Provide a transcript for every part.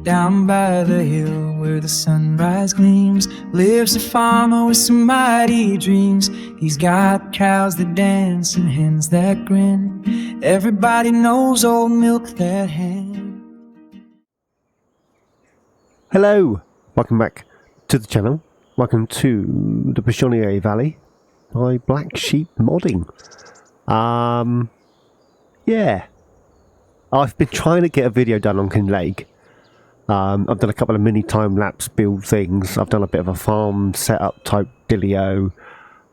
Down by the hill where the sunrise gleams lives a farmer with some mighty dreams. He's got cows that dance and hens that grin. Everybody knows old MilkThatHen. Hello, welcome back to the channel. Welcome to the Pichonnière Valley by Black Sheep Modding. Yeah, I've been trying to get a video done on Kinlaig. I've done a couple of mini time-lapse build things. I've done a bit of a farm setup type dealio.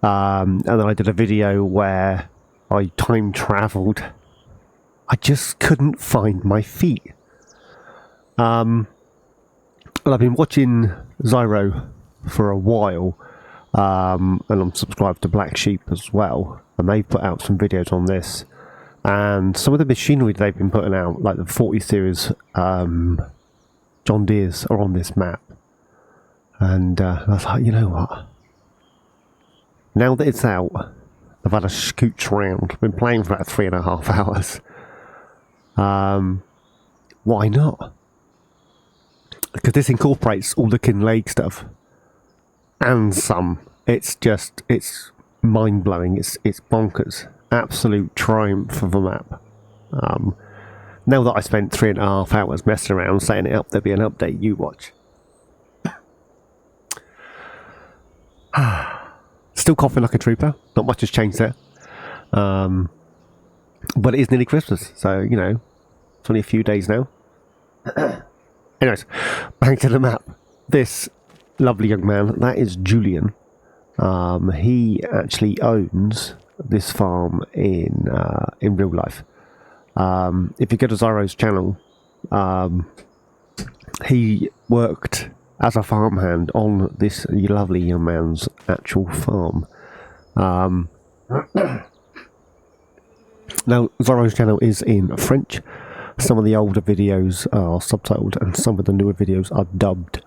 And then I did a video where I time travelled. I just couldn't find my feet. Well, I've been watching ZyRO for a while. And I'm subscribed to Black Sheep as well. And they've put out some videos on this. And some of the machinery they've been putting out, like the 40 series John Deere's, are on this map. And I was like, you know what? Now that it's out, I've had a scooch around. I've been playing for about 3.5 hours. Why not? Because this incorporates all the Kinlaig stuff. And some. It's mind-blowing. It's bonkers. Absolute triumph of a map. Now that I spent 3.5 hours messing around setting it up, there'll be an update. You watch. Still coughing like a trooper. Not much has changed there. But it is nearly Christmas, so you know, it's only a few days now. Anyways, back to the map. This lovely young man, that is Julian. He actually owns this farm in real life. If you go to ZyRO's channel, he worked as a farmhand on this lovely young man's actual farm. Now, ZyRO's channel is in French. Some of the older videos are subtitled and some of the newer videos are dubbed.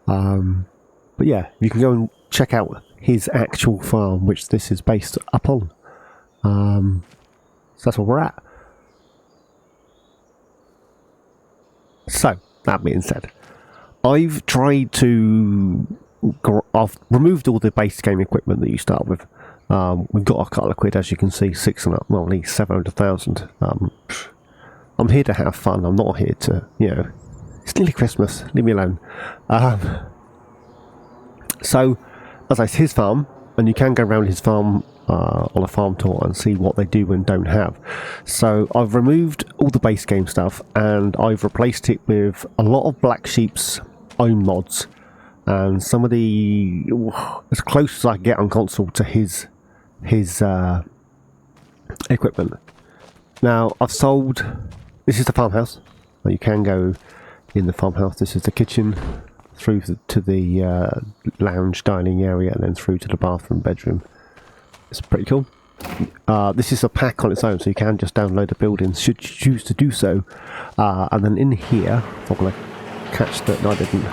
But yeah, you can go and check out his actual farm, which this is based upon. So that's where we're at. So, that being said, I've tried to... I've removed all the base game equipment that you start with. We've got a couple of quid, as you can see, well, at least 700,000. I'm here to have fun. I'm not here to, you know, it's nearly Christmas. Leave me alone. So, as I say, it's his farm, and you can go around his farm on a farm tour and see what they do and don't have. So I've removed all the base game stuff and I've replaced it with a lot of Black Sheep's own mods and some of the as close as I can get on console to his equipment. Now I've sold. This is the farmhouse. Well, you can go in the farmhouse. This is the kitchen through to the lounge dining area and then through to the bathroom bedroom. It's pretty cool. This is a pack on its own, so you can just download the buildings should you choose to do so. And then in here, I'm going to catch that. No, I didn't.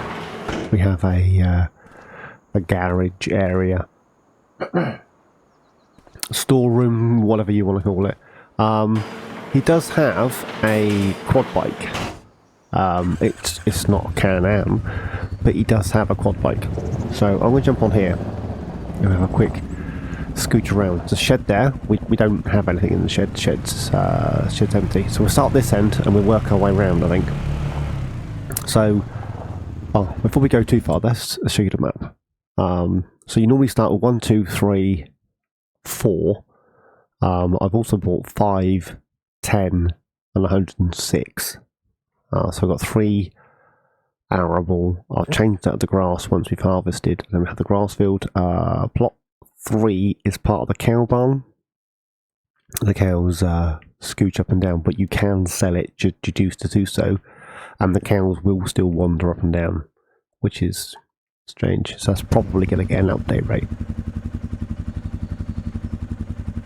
We have a garage area, storeroom, whatever you want to call it. He does have a quad bike. It's not a Can-Am, but he does have a quad bike. So I'm going to jump on here and have a quick scooch around. There's a shed there. We don't have anything in the shed. Shed's empty. So we'll start this end and we'll work our way around, I think. So, before we go too far, let's show you the map. So you normally start with 1, 2, 3, 4. I've also bought 5, 10, and 106. So I've got 3 arable. I've changed out the grass once we've harvested. And then we have the grass field. Plot 3 is part of the cow barn. The cows scooch up and down, but you can sell it should you choose to do so. And the cows will still wander up and down, which is strange. So that's probably going to get an update rate.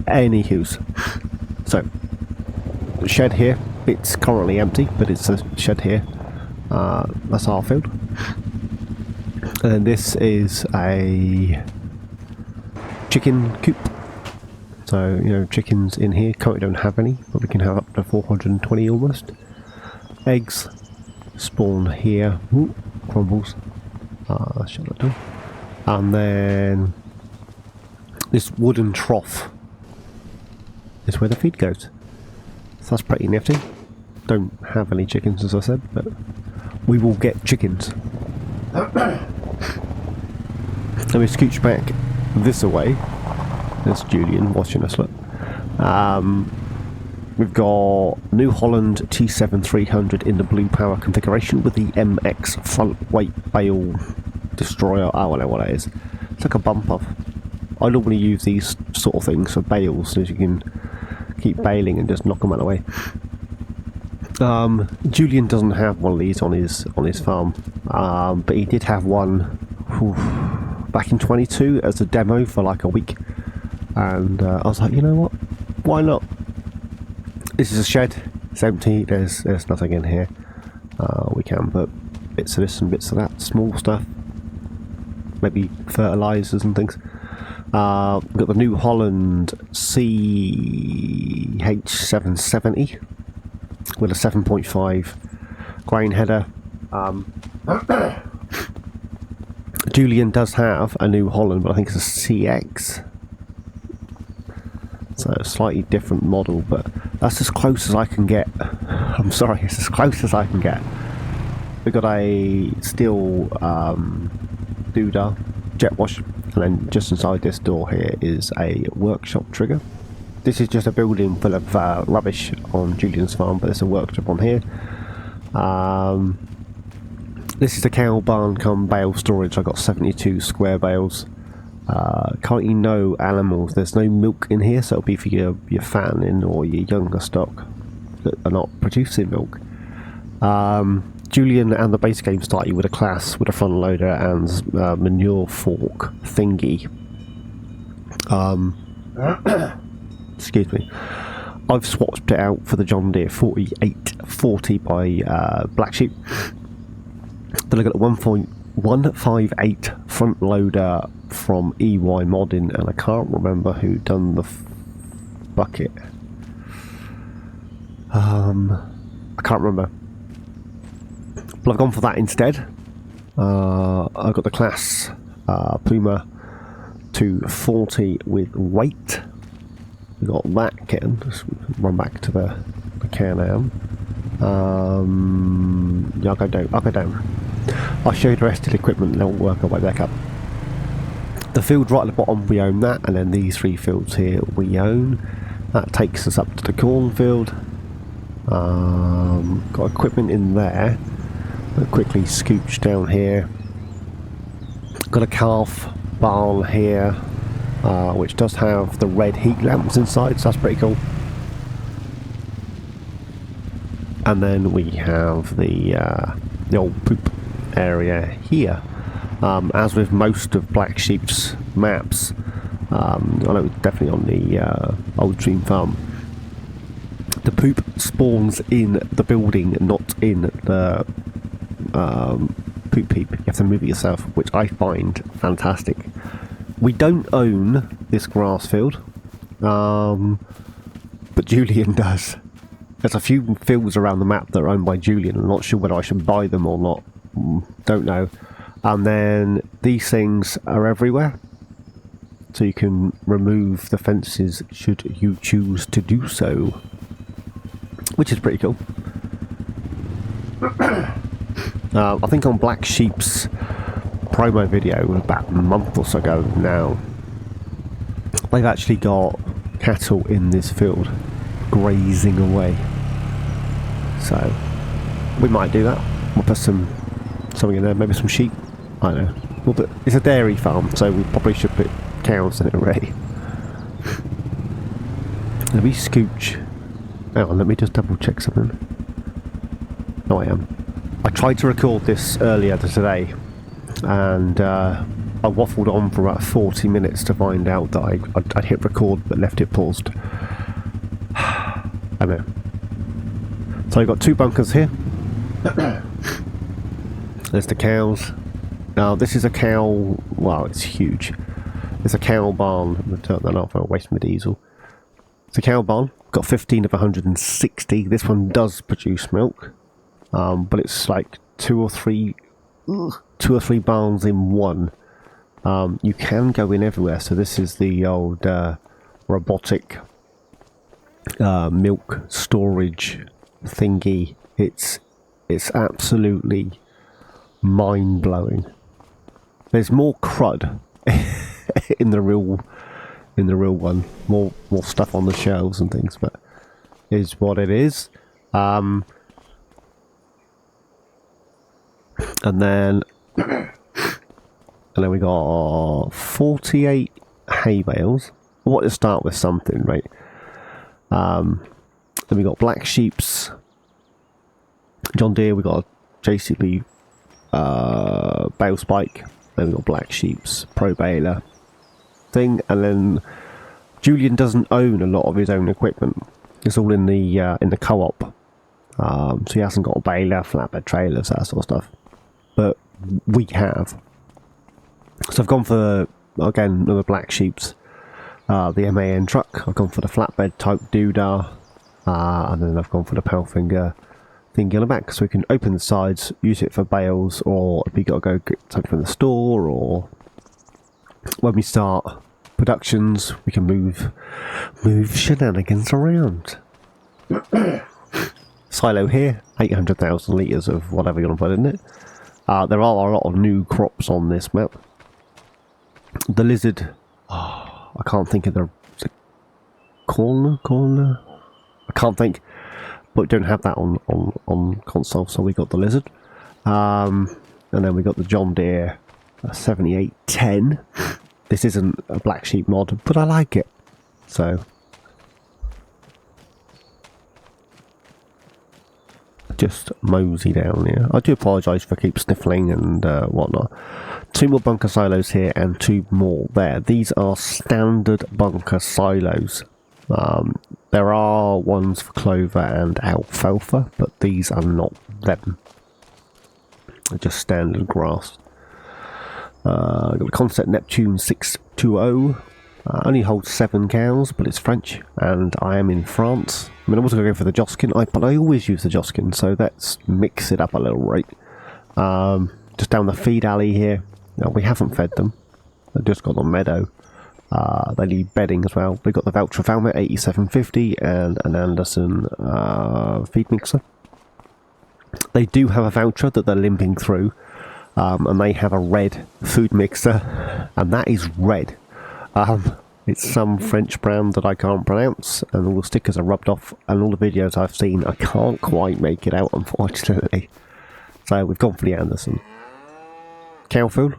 Anywho's. So, the shed here, it's currently empty, but it's a shed here. That's our field. And then this is a chicken coop. So, you know, chickens in here. Currently don't have any, but we can have up to 420 almost. Eggs. spawn here. Ooh, crumbles. Shut that door. And then this wooden trough is where the feed goes. So that's pretty nifty. Don't have any chickens, as I said, but we will get chickens. Let me scooch back this away. There's Julian watching us, look. We've got New Holland T7-300 in the blue power configuration with the MX front weight bale destroyer. I don't know what that is. It's like a bumper. I normally use these sort of things for bales, so you can keep baling and just knock them out of the way. Julian doesn't have one of these on his farm, but he did have one back in 22 as a demo for like a week, and I was like, you know what? Why not? This is a shed. It's empty. There's nothing in here. We can put bits of this and bits of that, small stuff, maybe fertilizers and things. We've got the New Holland CH770 with a 7.5 grain header. Julian does have a New Holland, but I think it's a CX. So a slightly different model, but that's as close as I can get. I'm sorry, it's as close as I can get. We've got a steel doodah jet wash, and then just inside this door here is a workshop trigger. This is just a building full of rubbish on Julian's farm, but there's a workshop on here. This is a cow barn come bale storage. I got 72 square bales. Currently no animals. There's no milk in here, so it'll be for your fattening or your younger stock that are not producing milk. Julian and the base game start you with a class with a front loader and manure fork thingy. Excuse me. I've swapped it out for the John Deere 4840 by Black Sheep. Then I got a 1.158 front loader from EY Modding, and I can't remember who done the bucket. I can't remember, but I've gone for that instead. I've got the class Puma 240 with weight. We got that kitten. Just run back to the Can-Am. Yeah, I'll go down. I'll show you the rest of the equipment and then we'll work our way back up. The field right at the bottom, we own that, and then these three fields here we own. That takes us up to the cornfield. Got equipment in there. We'll quickly scooch down here. Got a calf barn here, which does have the red heat lamps inside, so that's pretty cool. And then we have the old poop area here. As with most of Black Sheep's maps, I know it's definitely on the old Dream Farm, the poop spawns in the building, not in the poop heap. You have to move it yourself, which I find fantastic. We don't own this grass field, but Julian does. There's a few fields around the map that are owned by Julian. I'm not sure whether I should buy them or not. Don't know. And then these things are everywhere, so you can remove the fences should you choose to do so, which is pretty cool. I think on Black Sheep's promo video about a month or so ago now, they've actually got cattle in this field grazing away, so we might do that. We'll put something in there, maybe some sheep. I don't know. Well, it's a dairy farm, so we probably should put cows in it already. Let me scooch. Hang on, let me just double check something. No, I am. I tried to record this earlier today, and I waffled on for about 40 minutes to find out that I'd hit record but left it paused. I know. So I've got two bunkers here. There's the cows. Now this is a cow, wow, it's huge. It's a cow barn. I'm going to turn that off, I'll waste my diesel. It's a cow barn, got 15 of 160. This one does produce milk. but it's like two or three barns in one. You can go in everywhere. So this is the old robotic milk storage thingy. It's absolutely mind-blowing. There's more crud in the real one. More stuff on the shelves and things, but is what it is. And then we got 48 hay bales. I want to start with something, right? Then we got black sheep's John Deere. We got a JCB bale spike. Then we got black sheep's pro baler thing, and then Julian doesn't own a lot of his own equipment. It's all in the co-op. So he hasn't got a baler, flatbed trailers, that sort of stuff. But we have. So I've gone for, again, another black sheep's, the MAN truck. I've gone for the flatbed type doodah, and then I've gone for the Powfinger thingy on the back, so we can open the sides, use it for bales, or if we got to go get something from the store, or when we start productions, we can move shenanigans around. Silo here, 800,000 litres of whatever you want to put in it. There are a lot of new crops on this map. The lizard, I can't think of the corner. I can't think, but we don't have that on console, so we got the lizard. And then we got the John Deere 7810. This isn't a black sheep mod, but I like it. So just mosey down here. I do apologise for keep sniffling and whatnot. 2 more bunker silos here and 2 more there. These are standard bunker silos. There are ones for clover and alfalfa, but these are not them. They're just standard grass. Got the Concept Neptune 620. Only holds 7 cows, but it's French, and I am in France. I mean, I was going to go for the Joskin, but I always use the Joskin, so let's mix it up a little, right? Just down the feed alley here. No, we haven't fed them. They've just got on meadow. They need bedding as well. We've got the Valtra Valmet 8750 and an Anderson feed mixer. They do have a Valtra that they're limping through, and they have a red food mixer, and that is red. It's some French brand that I can't pronounce, and all the stickers are rubbed off, and all the videos I've seen, I can't quite make it out, unfortunately. So we've gone for the Anderson. Cow food.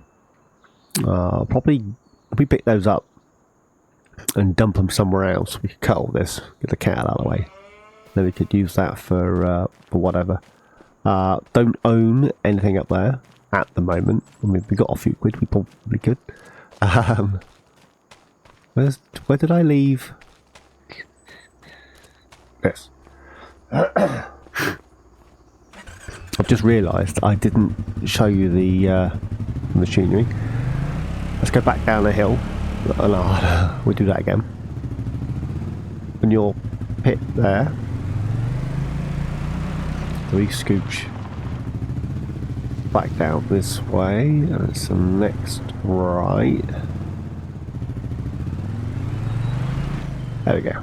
Probably, if we pick those up and dump them somewhere else, we could cut all this, get the cattle out of the way. Then we could use that for whatever. Don't own anything up there at the moment. I mean, if we got a few quid, we probably could. Where did I leave? Yes. I've just realised I didn't show you the machinery. Let's go back down the hill. And we'll do that again. And your pit there. We scooch back down this way, and it's the next right. There we go.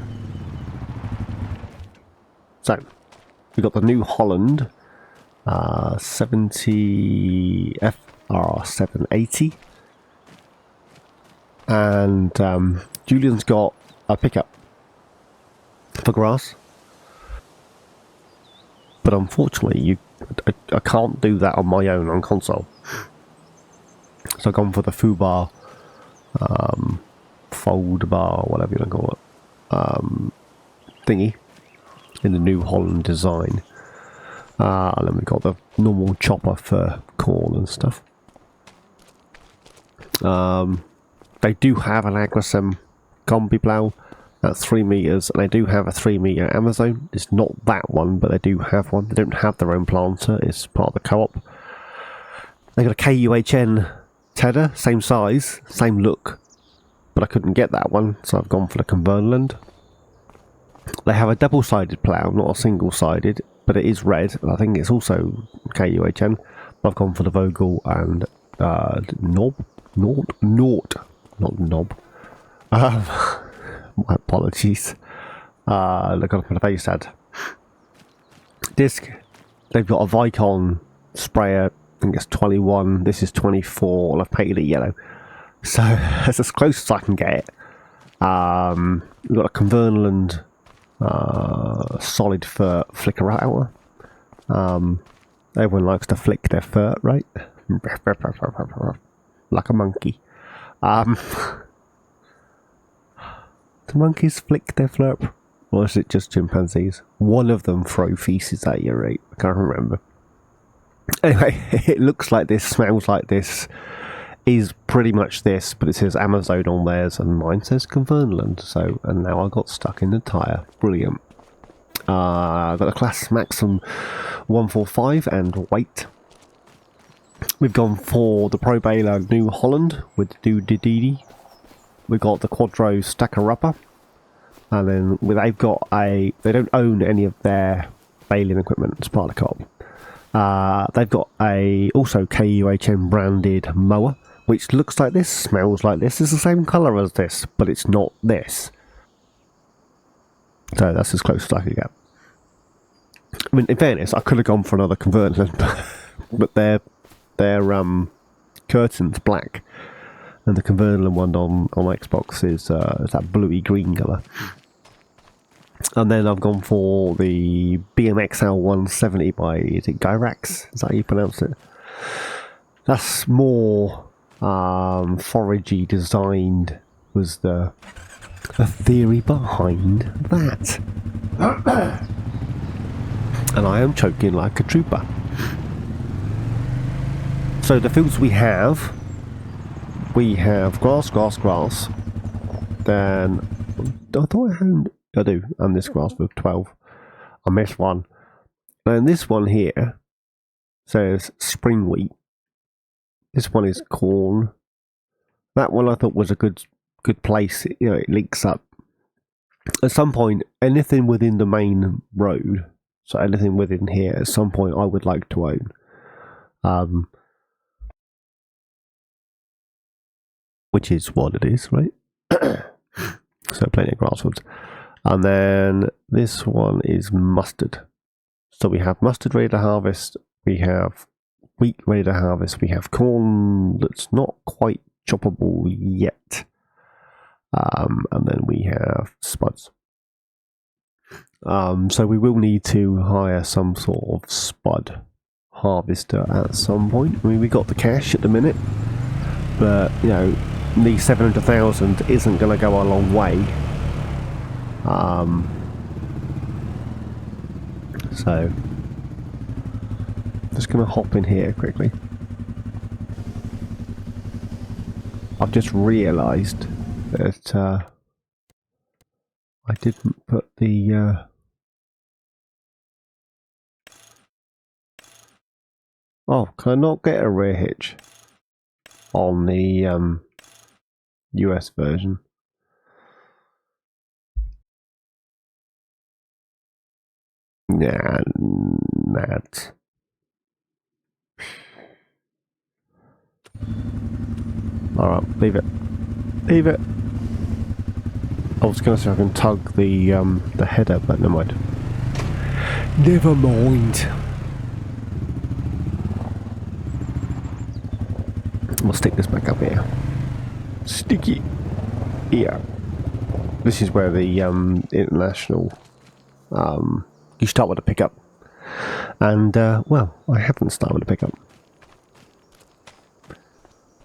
So, we've got the New Holland 70 FR780, and Julian's got a pickup for grass, but unfortunately I can't do that on my own on console, so I've gone for the Fubar fold bar, whatever you want to call it, thingy in the New Holland design. And then we've got the normal chopper for corn and stuff. They do have an Agricem combi plough at 3 meters, and they do have a 3 meter Amazon. It's not that one, but they do have one. They don't have their own planter. It's part of the co-op. They got a KUHN tedder, same size, same look, but I couldn't get that one, so I've gone for the Cumberland. They have a double-sided plough, not a single-sided, but it is red. I think it's also KUHN. I've gone for the Vogel and Not Knob. My apologies. Look on the base ad. Disc. They've got a Vicon sprayer. I think it's 21. This is 24. And I've painted it yellow. So that's as close as I can get. We've got a Converland solid fur flicker hour. Everyone likes to flick their fur, right? Like a monkey. Do monkeys flick their flurp? Or is it just chimpanzees? One of them throw feces at you, right? I can't remember. Anyway, it looks like this, smells like this, is pretty much this, but it says Amazon on theirs, and mine says Converland. So, and now I got stuck in the tyre. Brilliant. I've got a Class Maxim 145 and weight. We've gone for the Pro Baler New Holland with the Doodididi. We've got the Quadro Stacker Upper. And then they've got a... They don't own any of their baling equipment as part of the co-op. They've got a also KUHN branded mower, which looks like this, smells like this. It's the same colour as this, but it's not this. So that's as close as I could get. I mean, in fairness, I could have gone for another Converland, but their curtain's black, and the Converland one on Xbox is that bluey green colour. And then I've gone for the BMXL 170 by, is it Gyrax? Is that how you pronounce it? That's more foragey designed, was the theory behind that. And I am choking like a trooper. So the fields we have grass, grass, grass. Then I thought I do, and this grass with 12. I missed one. And this one here says spring wheat. This one is corn. That one I thought was a good place. You know, it links up. At some point, anything within the main road, so anything within here, at some point I would like to own. Which is what it is, right? So plenty of grasswoods. And then this one is mustard. So we have mustard ready to harvest. We have wheat ready to harvest. We have corn that's not quite choppable yet. And then we have spuds. So we will need to hire some sort of spud harvester at some point. I mean, we got the cash at the minute, but you know, the 700,000 isn't going to go a long way. So just going to hop in here quickly. I've just realised that I didn't put the oh, can I not get a rear hitch on the US version? Nah, that. Alright, leave it. Leave it. I was going to say I can tug the header, but never mind. Never mind. We'll stick this back up here. Sticky. Yeah. This is where the international. You start with a pickup, and well, I haven't started with a pickup.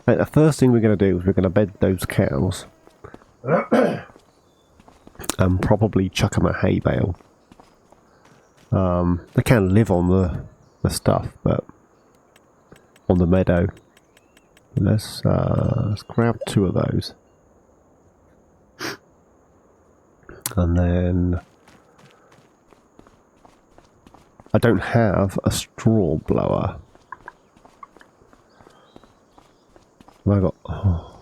Right, the first thing we're going to do is we're going to bed those cows, and probably chuck them a hay bale. They can live on the stuff, but on the meadow. Let's grab 2 of those, and then. I don't have a straw blower. Have I got? Oh.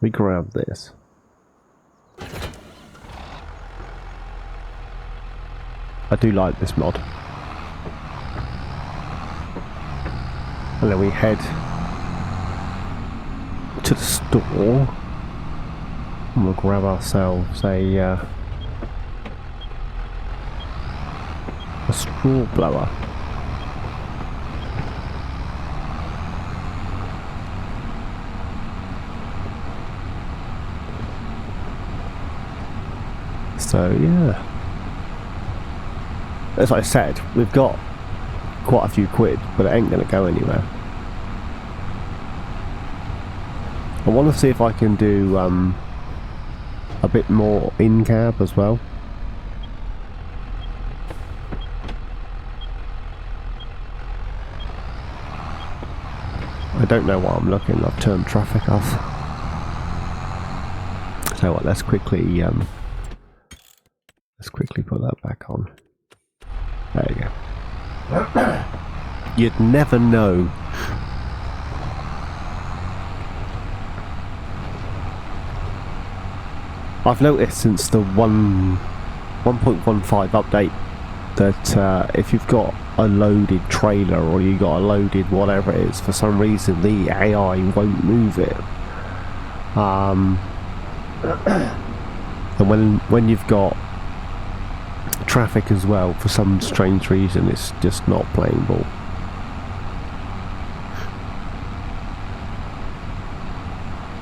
We grab this. I do like this mod. And then we head to the store and we'll grab ourselves a straw blower. So yeah, as I said, we've got quite a few quid, but it ain't gonna go anywhere. I want to see if I can do a bit more in cab as well. I don't know what I'm looking. I've turned traffic off. So what? Let's quickly put that back on. There you go. You'd never know. I've noticed since the 1.15 update that if you've got a loaded trailer or you got a loaded whatever it is, for some reason the AI won't move it. And when you've got traffic as well, for some strange reason it's just not playing ball.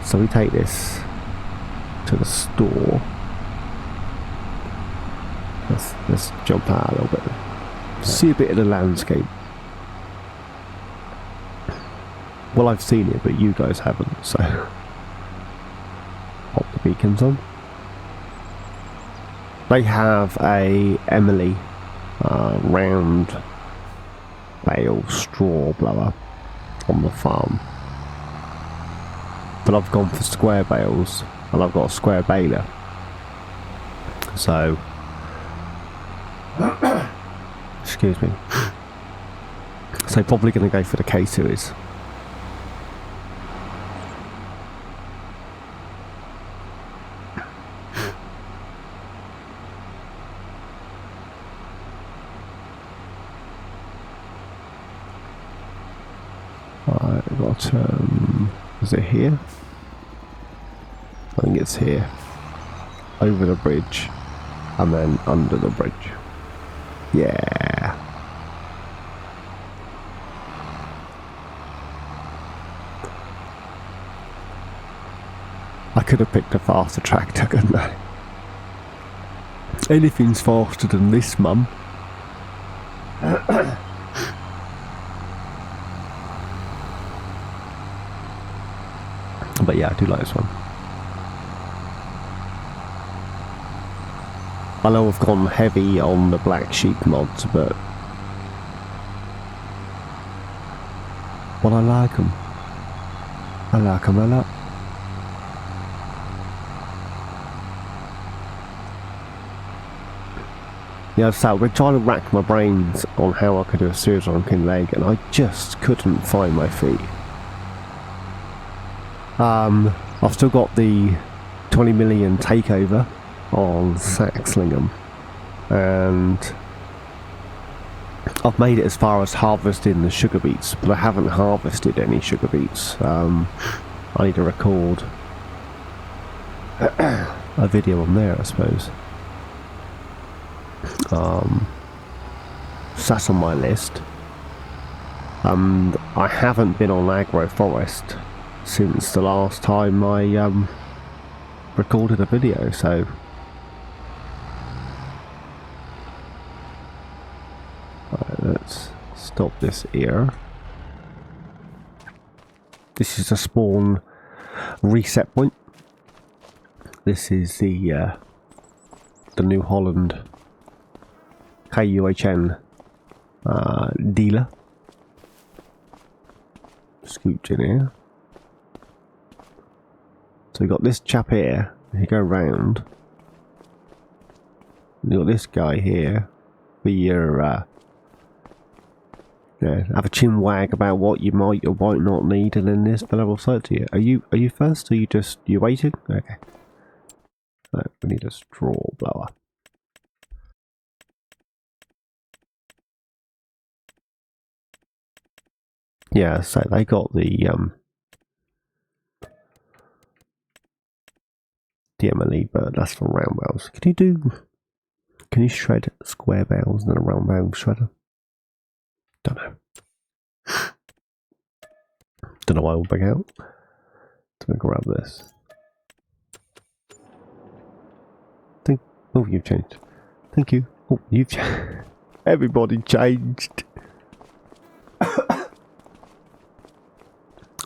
So we take this to the store. Let's jump out a little bit, see a bit of the landscape. Well, I've seen it, but you guys haven't, so pop the beacons on. They have a Emily round bale straw blower on the farm, but I've gone for square bales and I've got a square baler, so excuse me, so probably going to go for the K series. I've got is it here? I think it's here, over the bridge and then under the bridge. Yeah. I could have picked a faster tractor, couldn't I? Anything's faster than this, mum. But yeah, I do like this one. I know I've gone heavy on the black sheep mods, but I like them. I like them a lot. Yeah, so we're trying to rack my brains on how I could do a series on Kinlaig, and I just couldn't find my feet. I've still got the 20 million takeover on Saxlingham, and I've made it as far as harvesting the sugar beets, but I haven't harvested any sugar beets. I need to record a video on there, I suppose. So that's on my list. I haven't been on agroforest since the last time I recorded a video, so let's stop this here. This is a spawn reset point. This is the New Holland KUHN dealer. Scooch in here. So we got this chap here. You go round. You got this guy here for your Yeah, have a chin wag about what you might or might not need, and then this fella will say it to you. Are you first? Or you waiting? Okay. No, we need a straw blower. Yeah, so they got the MLE, but that's for round bales. Can you shred square bales and then a round bale shredder? Don't know. Don't know why we'll bring out. So we grab this. Oh, you've changed. Thank you. Oh, you've changed. Everybody changed.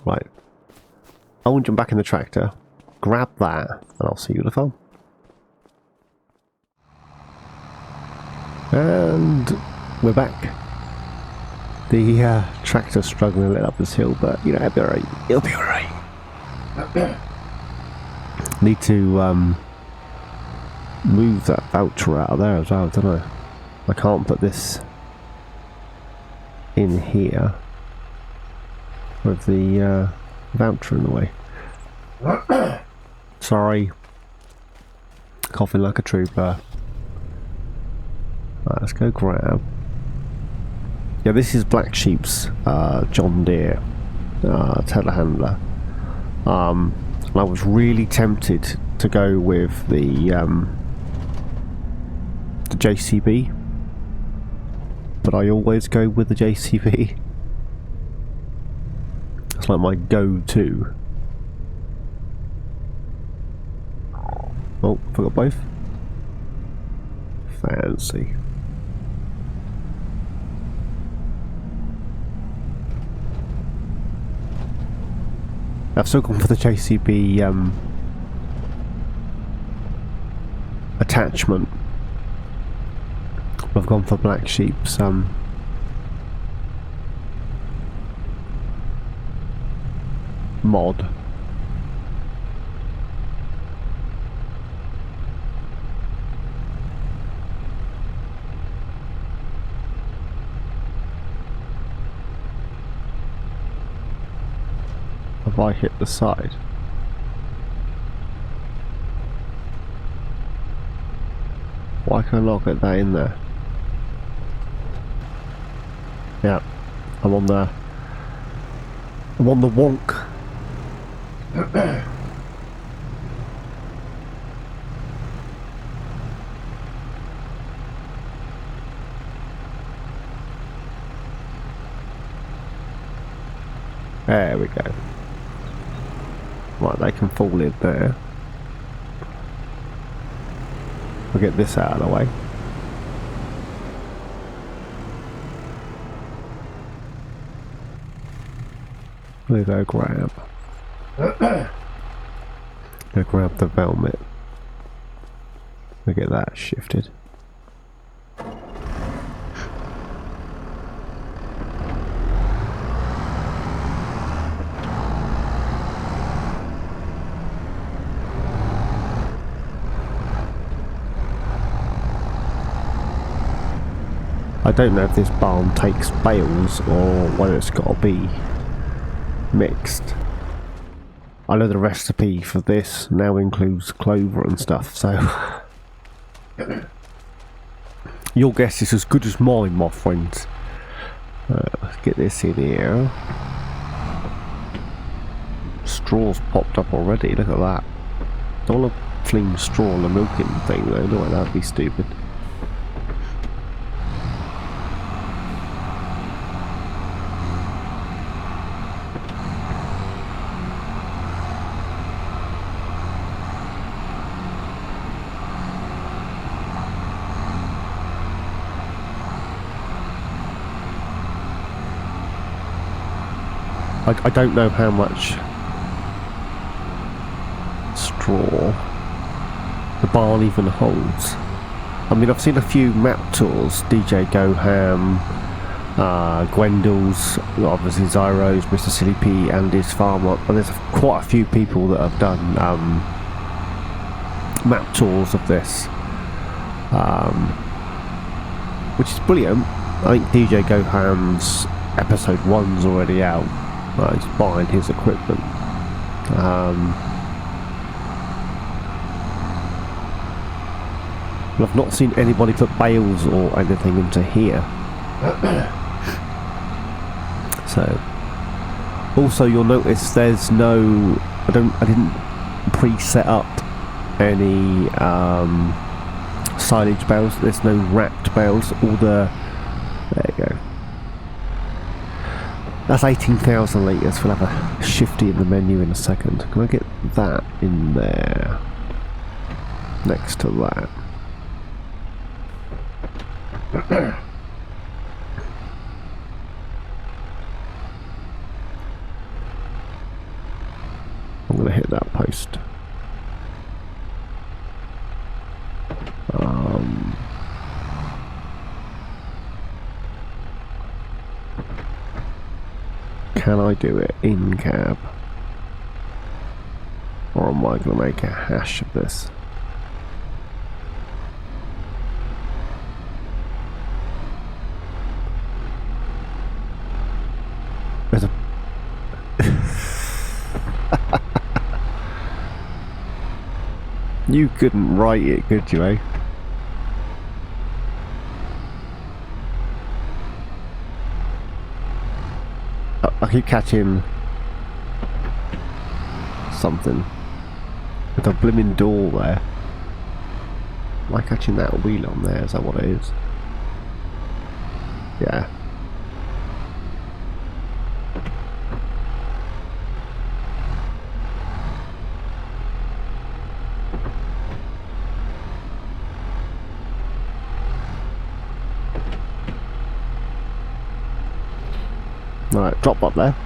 Right. I will jump back in the tractor, grab that, and I'll see you at the farm. And we're back. The tractor's struggling a little up this hill, but you know, it'll be alright. It'll be alright. Need to move that voucher out of there as well, don't I? I can't put this in here with the voucher in the way. Sorry. Coughing like a trooper. Right, let's go grab. Yeah, this is Black Sheep's John Deere telehandler. And I was really tempted to go with the JCB, but I always go with the JCB. It's like my go-to. Oh, forgot both. Fancy. I've still gone for the JCB attachment. I've gone for Black Sheep's mod. Have I hit the side? Why can I not get that in there? Yeah, I'm on the wonk. There we go. Right, they can fall in there. We'll get this out of the way. We'll go grab. Go grab the velvet. We'll get that shifted. I don't know if this barn takes bales or whether it's got to be mixed. I know the recipe for this now includes clover and stuff, so your guess is as good as mine, my friends. Let's get this in here. Straw's popped up already, look at that. Don't want to fling straw on the milking thing though, no, that'd be stupid. I don't know how much straw the barn even holds. I mean, I've seen a few map tours, DJ Goham, Gwendol's, obviously ZyRO's, Mr. Silly P and his farm, and there's quite a few people that have done map tours of this, which is brilliant. I think DJ Goham's episode 1's already out. He's buying his equipment. But I've not seen anybody put bales or anything into here. So, also you'll notice there's no, I didn't pre-set up any silage bales. There's no wrapped bales. All the, there you go. That's 18,000 litres. We'll have a shifty in the menu in a second. Can I get that in there next to that? I'm going to hit that post. Can I do it in cab? Or am I going to make a hash of this? There's a... You couldn't write it, could you, eh? I keep catching something with a blimmin' door there. Am I catching that wheel on there? Is that what it is? Yeah. Right, drop up there.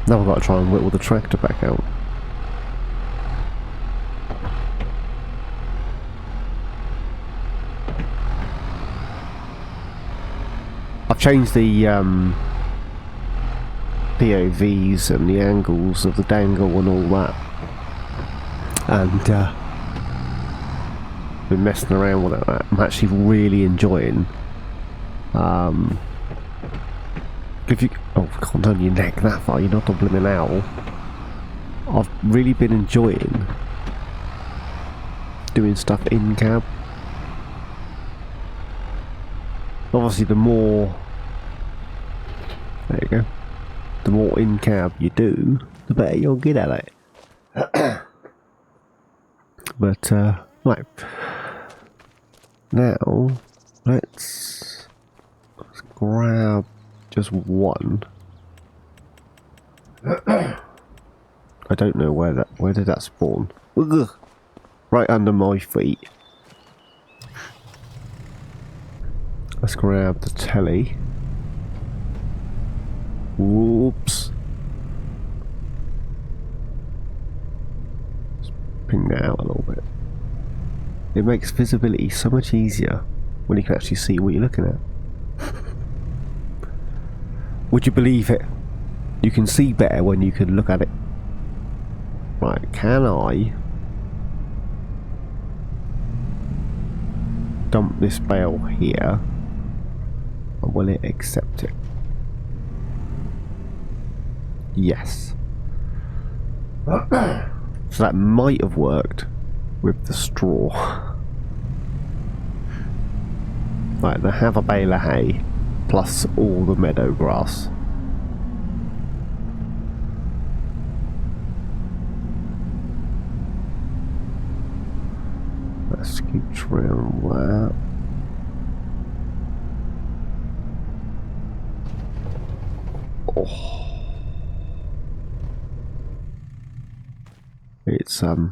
Now we've got to try and whittle the tractor back out. I've changed the POVs and the angles of the dangle and all that, and been messing around with that. I'm actually really enjoying. If you, oh, can't turn your neck that far, you're not a blimmin' owl. I've really been enjoying doing stuff in cab. Obviously the more, there you go, the more in cab you do, the better you'll get at it. But right, now let's grab just one. I don't know where did that spawn? Ugh. Right under my feet. Let's grab the telly. Whoops. Let's ping that out a little bit. It makes visibility so much easier when you can actually see what you're looking at. Would you believe it? You can see better when you can look at it. Right, can I dump this bale here? Or will it accept it? Yes. So that might have worked with the straw. Right, they have a bale of hay plus all the meadow grass. Let's keep trying that. Oh. It's a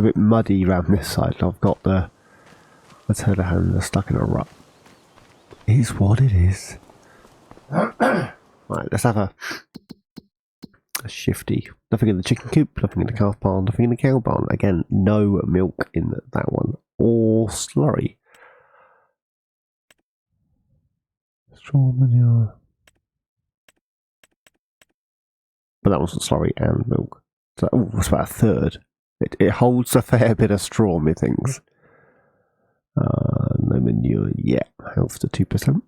bit muddy around this side. I've got the ZyRO stuck in a rut. It is what it is. Right, let's have a shifty. Nothing in the chicken coop, nothing in the calf barn, nothing in the cow barn. Again, no milk in that one. Or slurry. Straw manure. But that wasn't slurry and milk. So it's about a third. It holds a fair bit of straw, methinks. No manure yet. Health to 2%.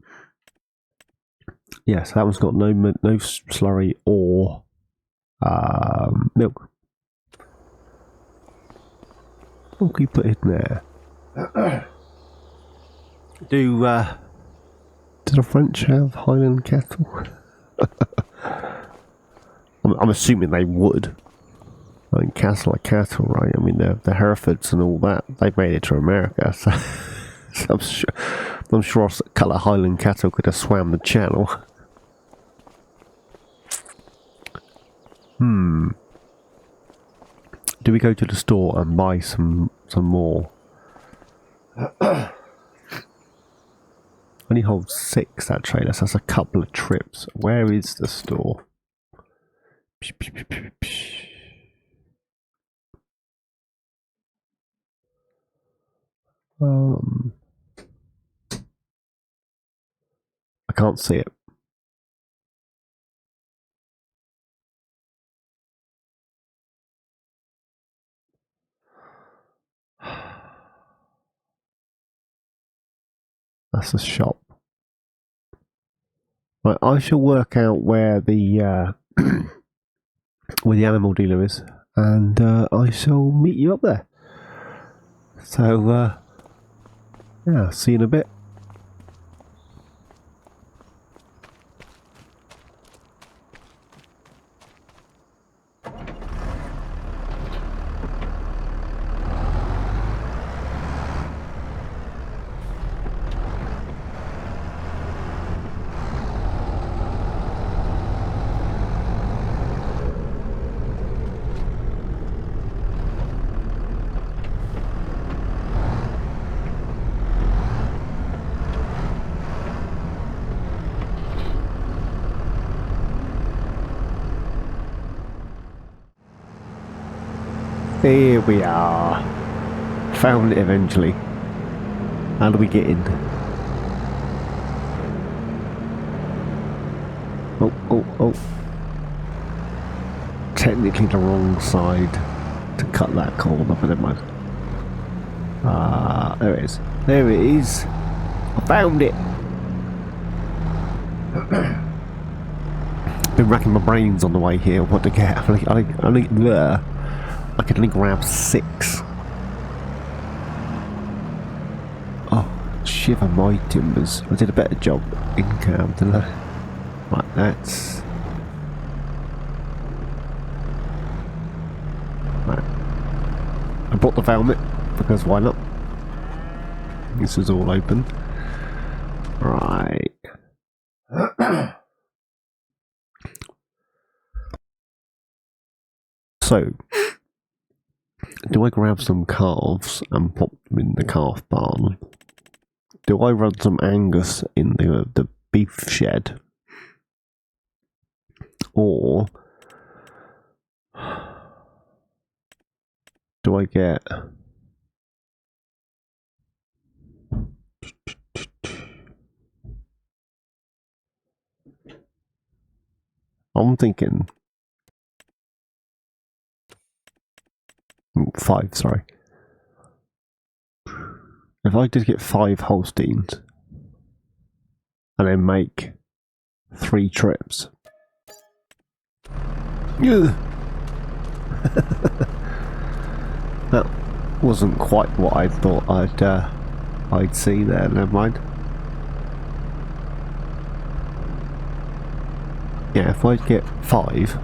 Yes, that one's got no slurry or milk. What can you put in there? Do the French have Highland cattle? I'm assuming they would. I mean, cattle are cattle, right? I mean, the Herefords and all that, they've made it to America, so, I'm sure a couple of Highland cattle could have swam the channel. Do we go to the store and buy some more? Only holds 6, that trailer, so that's a couple of trips. Where is the store? I can't see it. That's a shop. Right, I shall work out where the where the animal dealer is, and I shall meet you up there. So, yeah, see you in a bit. Here we are. Found it eventually. How do we get in? Oh. Technically the wrong side to cut that corner, but never mind. There it is. There it is. I found it. Been racking my brains on the way here what to get. I could only grab 6. Oh, shiver my timbers. I did a better job in cab, didn't I? Right, that's... Right. I brought the helmet, because why not? This is all open. Right. So... do I grab some calves and pop them in the calf barn? Do I run some Angus in the beef shed? Or do I get... I'm thinking... 5, sorry. If I did get 5 Holsteins and then make 3 trips. That wasn't quite what I thought I'd see there, never mind. Yeah, if I get 5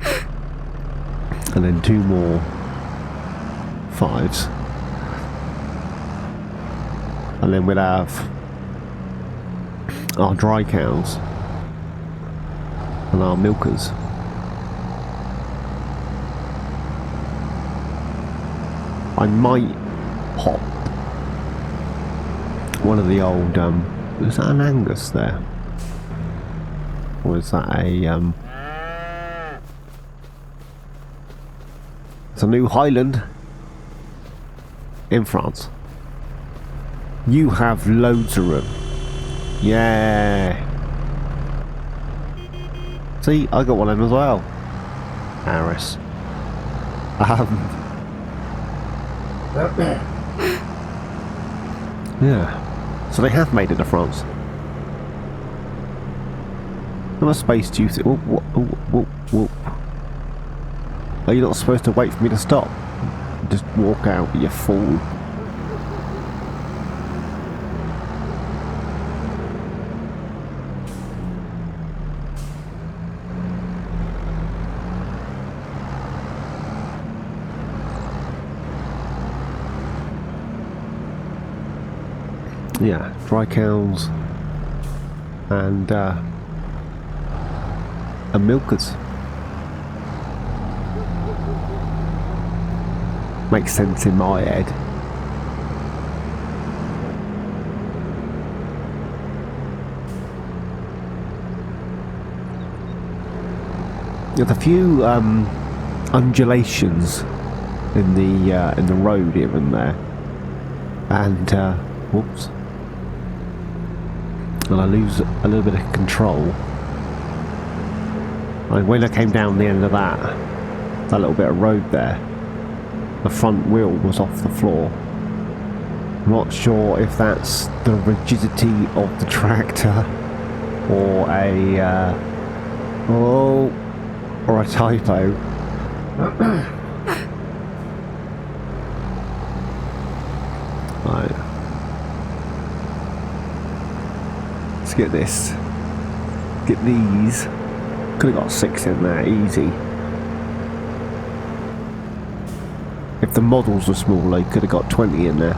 and then 2 more 5s, and then we'll have our dry cows and our milkers. I might pop one of the old is that an Angus there? Or is that a it's a new Highland in France. You have loads of room. Yeah. See, I got one of them as well. Harris. Yeah. So they have made it to France. How much space do you think? Whoop. Are you not supposed to wait for me to stop? Just walk out, you fool. Yeah, dry cows and milkers. Makes sense in my head. There's a few undulations in the road here and there, and whoops, and I lose a little bit of control. Like when I came down the end of that little bit of road there, the front wheel was off the floor. I'm not sure if that's the rigidity of the tractor or a typo. Right. Let's get this. Get these. Could have got 6 in there, easy. If the models were smaller, you could have got 20 in there.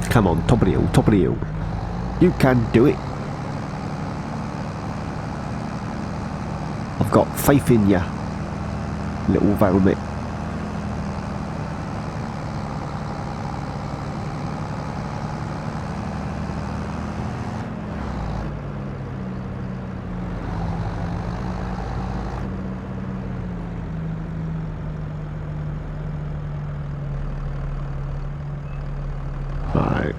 Come on, top of the hill, top of the hill. You can do it. I've got faith in you, little varmint. Right.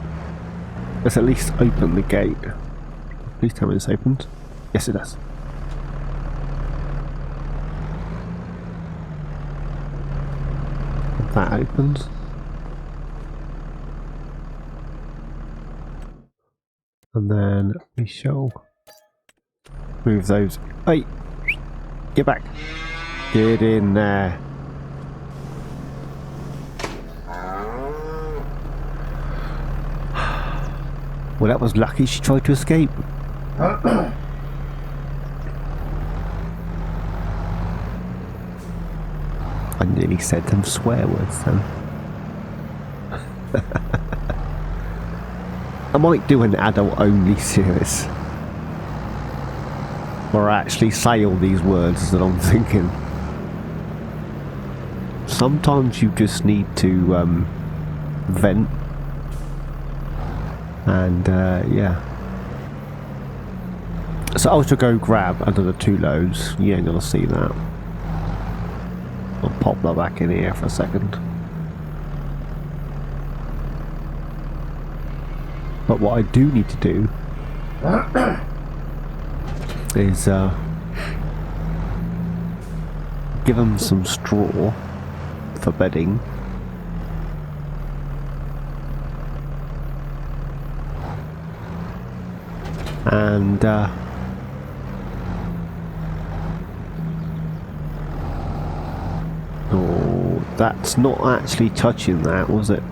Let's at least open the gate. Please tell me this opened. Yes, it does. That opens. And then we shall move those. Hey! Get back! Get in there. Well, that was lucky she tried to escape. I nearly said some swear words then. I might do an adult-only series where I actually say all these words that I'm thinking. Sometimes you just need to vent. And yeah. So I shall go grab another 2 loads. You ain't gonna see that. I'll pop that back in here for a second. But what I do need to do is give them some straw for bedding. And oh, that's not actually touching that, was it?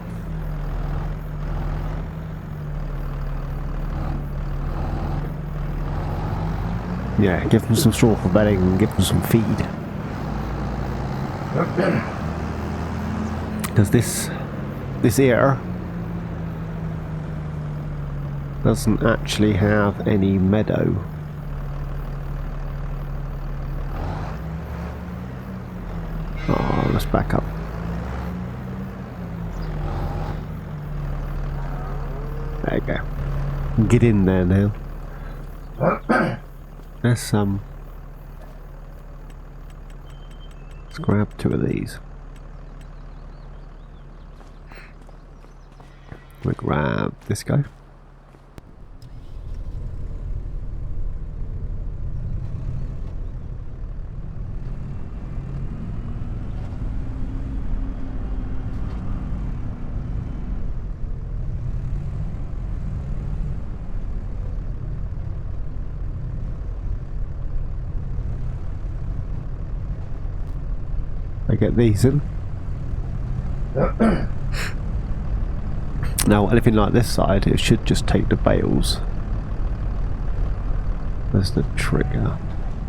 Yeah, give them some straw for bedding and give them some feed. Because this here doesn't actually have any meadow. Oh, let's back up. There you go. Get in there now. Let's grab 2 of these. We'll grab this guy. I get these in. Now, anything like this side, it should just take the bales. There's the trigger.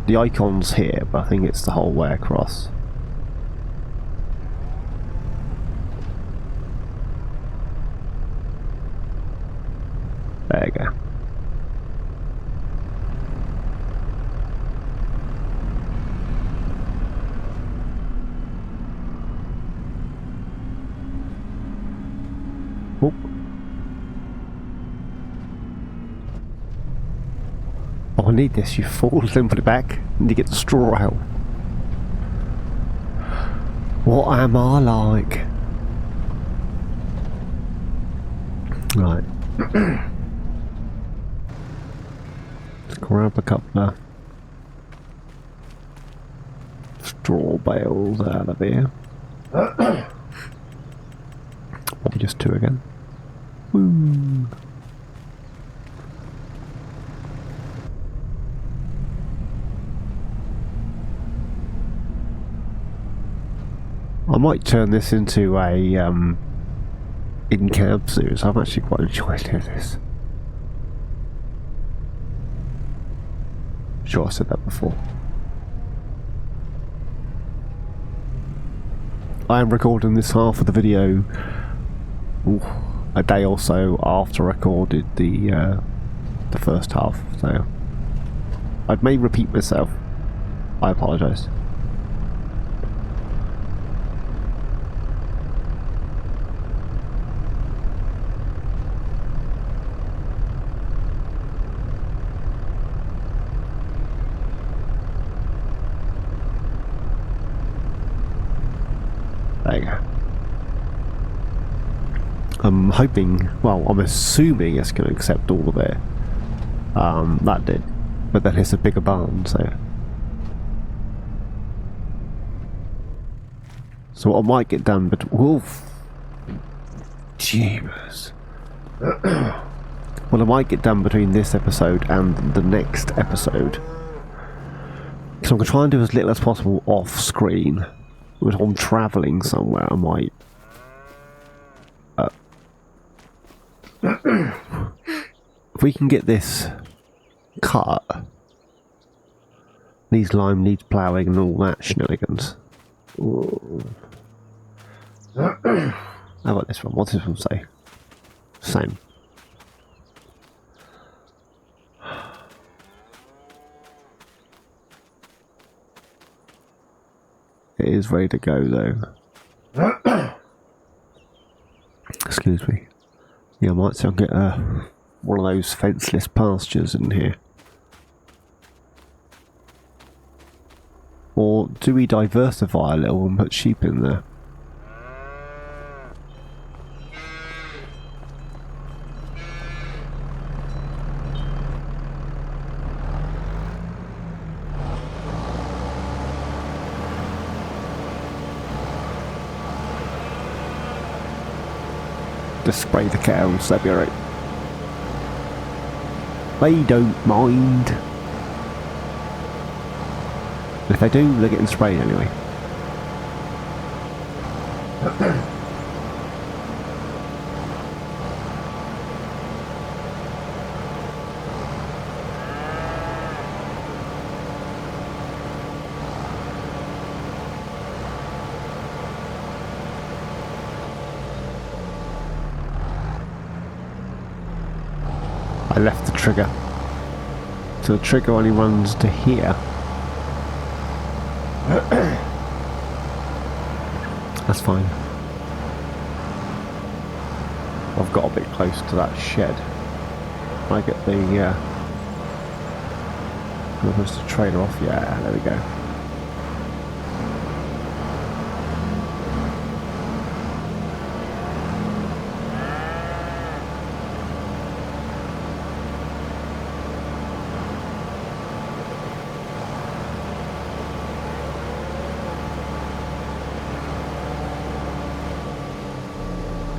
The icon's here, but I think it's the whole way across. There you go. Whoop. Oh, I need this, you fool. Then put it back. Need to get the straw out. What am I like? Right. Let's grab a couple of straw bales out of here. Probably just 2 again. Woo. I might turn this into a in-camp series. I'm actually quite enjoying doing this. Sure, I said that before. I am recording this half of the video a day or so after I recorded the first half, so I may repeat myself. I apologise. There you go. I'm hoping, well, I'm assuming it's going to accept all of it. That did. But then it's a bigger barn, so... So what I might get done, but... Wolf! Jeebus. What I might get done between this episode and the next episode... So I'm going to try and do as little as possible off-screen. If I'm travelling somewhere, I might... if we can get this cut, needs lime, needs ploughing and all that shenanigans. How about this one? What's this one say? Same. It is ready to go though. Excuse me. Yeah, I might say I'll get one of those fenceless pastures in here. Or do we diversify a little and put sheep in there? Just spray the cows, that'd be alright. They don't mind. If they do, they're getting sprayed anyway. I left the trigger. So the trigger only runs to here. That's fine. I've got a bit close to that shed. I get the push the trailer off. Yeah, there we go.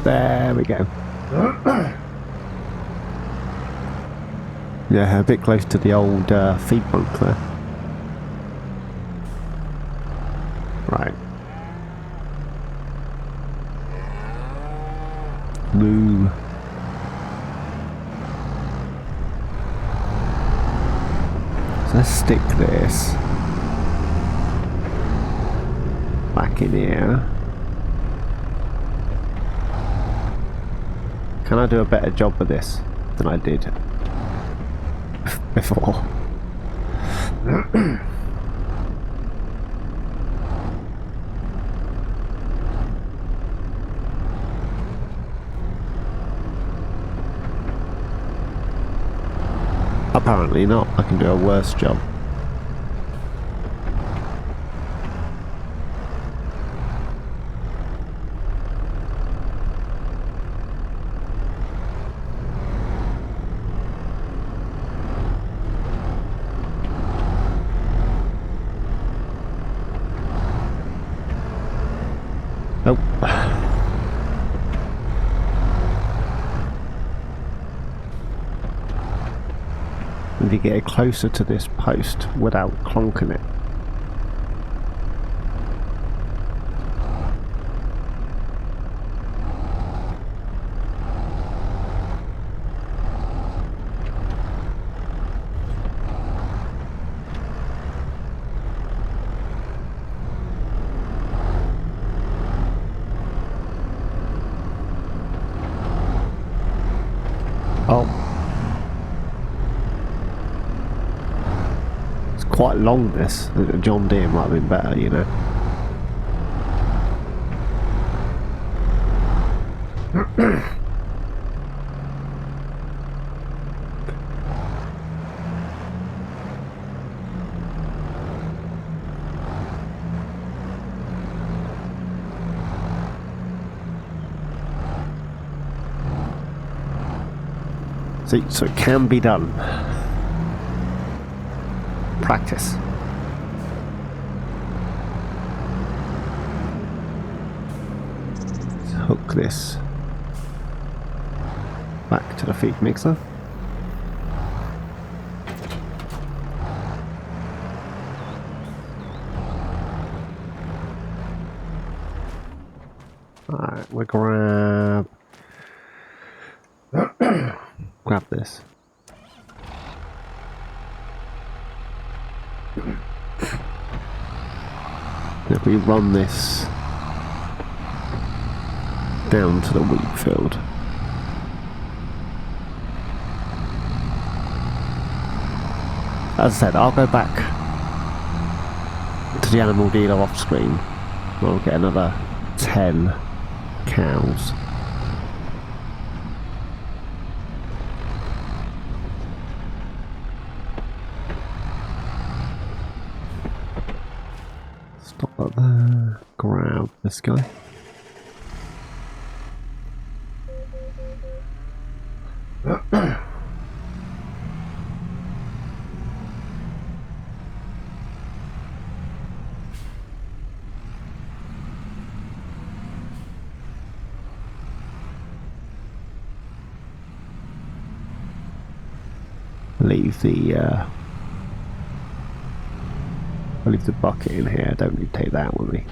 There we go. Yeah, a bit close to the old feed bunk there. Right. let's stick this back in here. Can I do a better job of this than I did before? Apparently not. I can do a worse job. Nope. Need to get it closer to this post without clonking it. Oh. It's quite long, this. John Deere might have been better, you know. See, so it can be done. Practice. Let's hook this back to the feed mixer. Alright, we'll grab this. If we run this down to the wheat field. As I said, I'll go back to the animal dealer off screen. I'll get another 10 cows. Stop up there, grab this guy. I'll leave the bucket in here. I don't need to take that with me.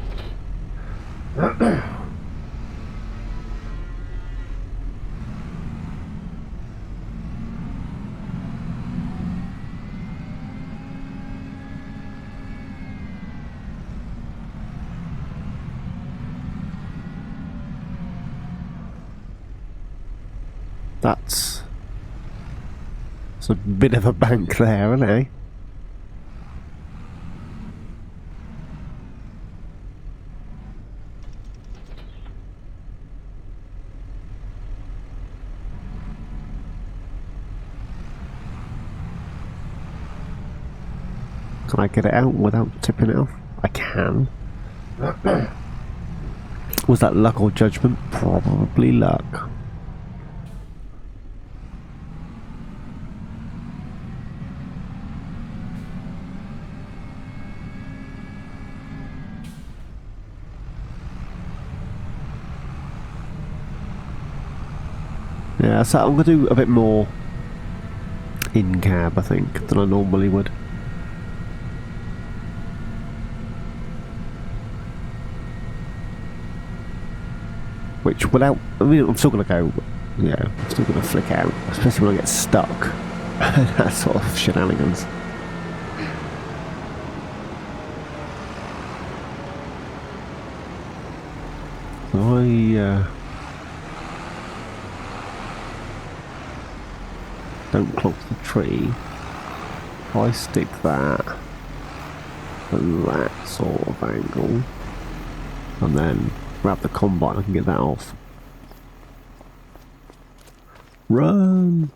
That's a bit of a bank there, isn't it? Can I get it out without tipping it off? I can. Was that luck or judgment? Probably luck. Yeah, so I'm going to do a bit more in cab, I think, than I normally would. Which, without, I mean, I'm still going to go, yeah, I'm still going to flick out, especially when I get stuck. That sort of shenanigans. I don't clog the tree. If I stick that at that sort of angle and then grab the combine, I can get that off. Run!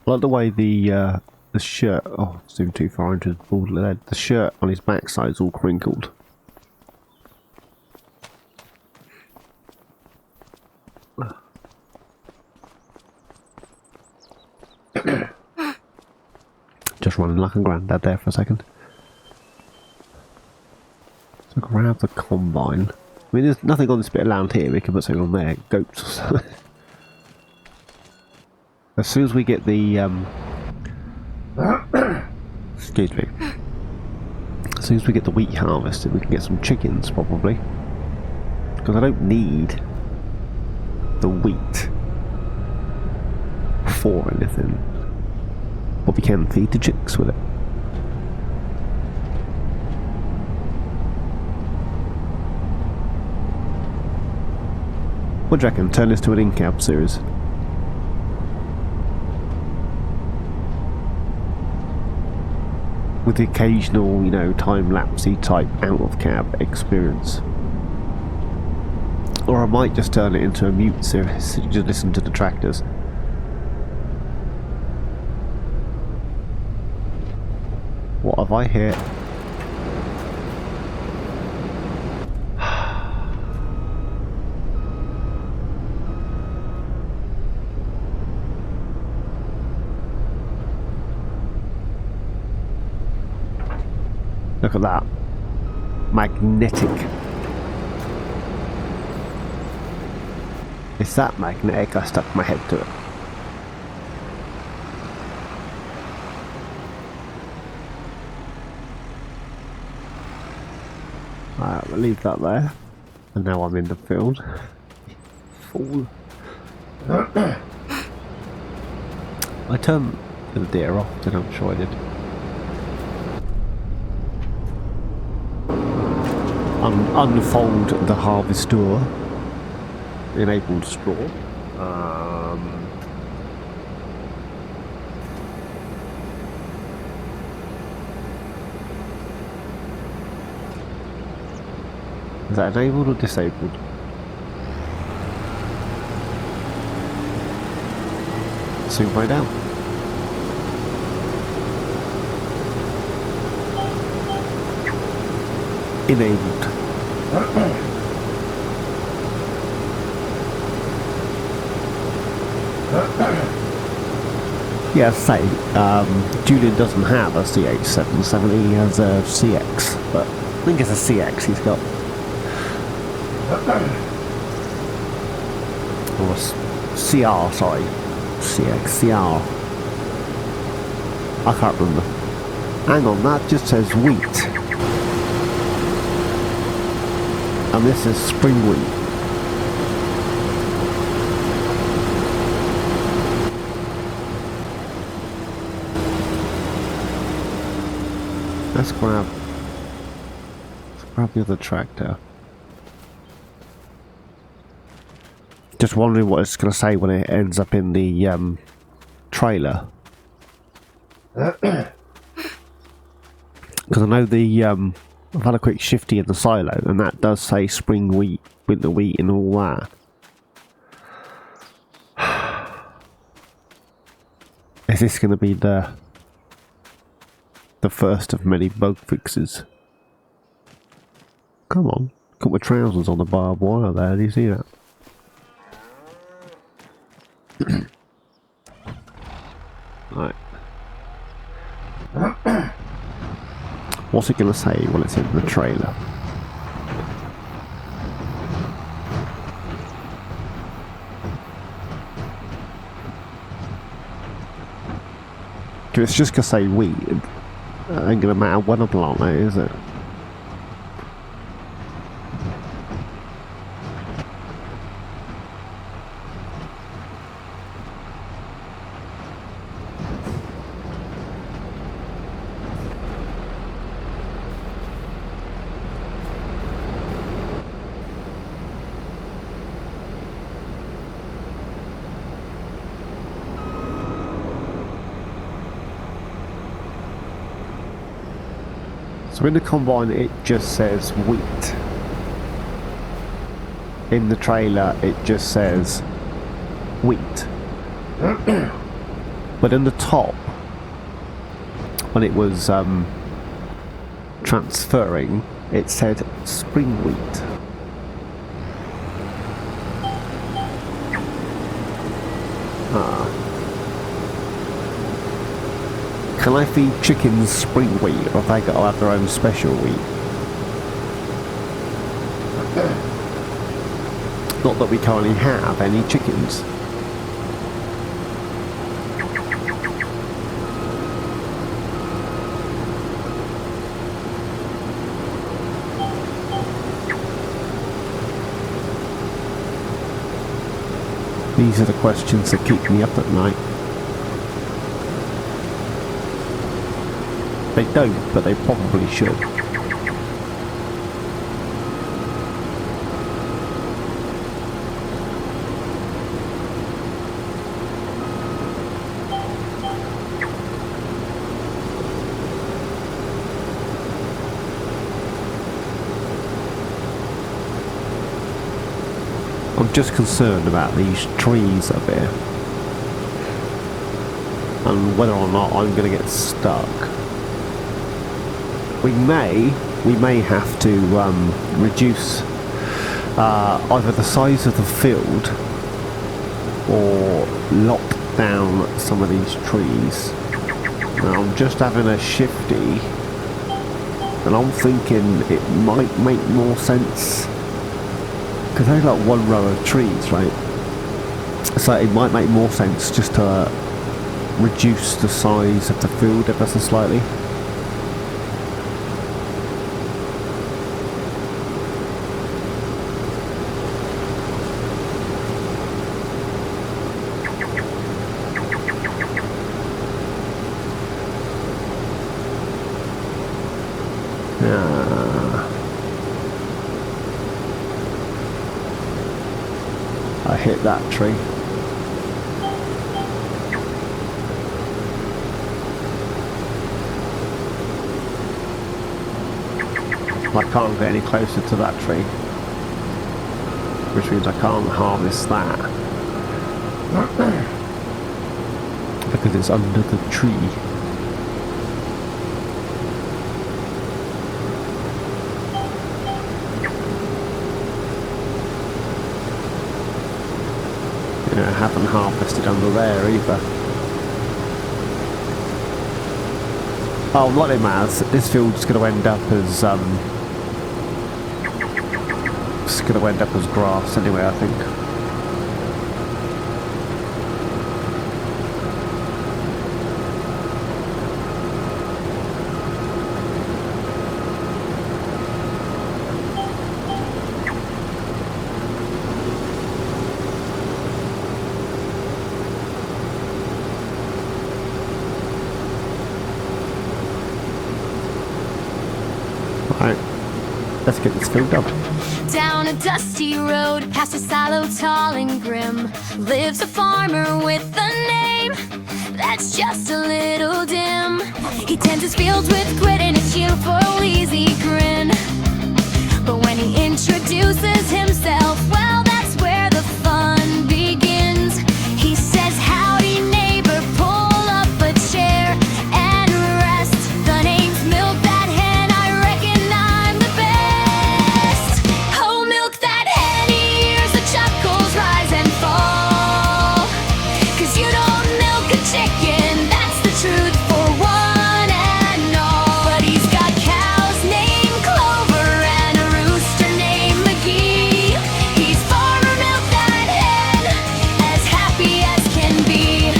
I like the way the shirt, oh, zoom too far into the bald head. The shirt on his backside is all crinkled. Just running like a granddad there for a second. So grab the combine. I mean, there's nothing on this bit of land here. We can put something on there. Goats or something. As soon as we get the excuse me. As soon as we get the wheat harvested, we can get some chickens probably. Because I don't need the wheat for anything. But we can feed the chicks with it. What do you reckon? Turn this to an in-cab series. With the occasional, you know, time-lapsey type out-of-cab experience. Or I might just turn it into a mute series so you just listen to the tractors. What have I hit? Look at that. Magnetic. It's that magnetic I stuck my head to it. Alright, we'll leave that there. And now I'm in the field. Fool. I turned the deer off, did I'm sure I did. Unfold the harvester. Enabled straw. Is that enabled or disabled? Soon find out. Enabled. Yeah, say, Julian doesn't have a CH770, he has a CX, but I think it's a CX he's got. Or a CR, sorry. CX, CR. I can't remember. Hang on, that just says wheat. And this is spring wheat. Let's grab the other tractor. Just wondering what it's going to say when it ends up in the trailer. Because I know I've had a quick shifty in the silo, and that does say spring wheat, winter wheat, and all that. Is this going to be the first of many bug fixes? Come on, got my trousers on the barbed wire there. Do you see that? Right. What's it going to say when it's in the trailer? If it's just going to say wheat, it ain't going to matter when I plant it, is it? So in the combine it just says wheat. In the trailer it just says wheat. But in the top, when it was transferring, it said spring wheat. Can I feed chickens spring wheat, or have they got to have their own special wheat? Not that we currently have any chickens. These are the questions that keep me up at night. They don't, but they probably should. I'm just concerned about these trees up here and whether or not I'm going to get stuck. We may have to reduce either the size of the field or lock down some of these trees. Now I'm just having a shifty and I'm thinking it might make more sense, because there's like one row of trees, right? So it might make more sense just to reduce the size of the field ever so slightly. I hit that tree. I can't get any closer to that tree, which means I can't harvest that because it's under the tree. I haven't harvested under there either. Oh, what it matters, this field's going to end up as it's going to end up as grass anyway, I think. Let's get this filled up. Down a dusty road, past a silo tall and grim, lives a farmer with a name that's just a little dim. He tends his fields with grit and a cheerful, easy grin. But when he introduces himself, well, that's where the fun begins. He says, "Howdy, neighbor, pull up a chair and rest. The name's MilkThatHen, I reckon I'm the best. Oh, MilkThatHen, he hears the chuckles rise and fall. 'Cause you don't milk a chicken, that's the truth for one and all. But he's got cows named Clover and a rooster named McGee. He's farmer MilkThatHen, as happy as can be.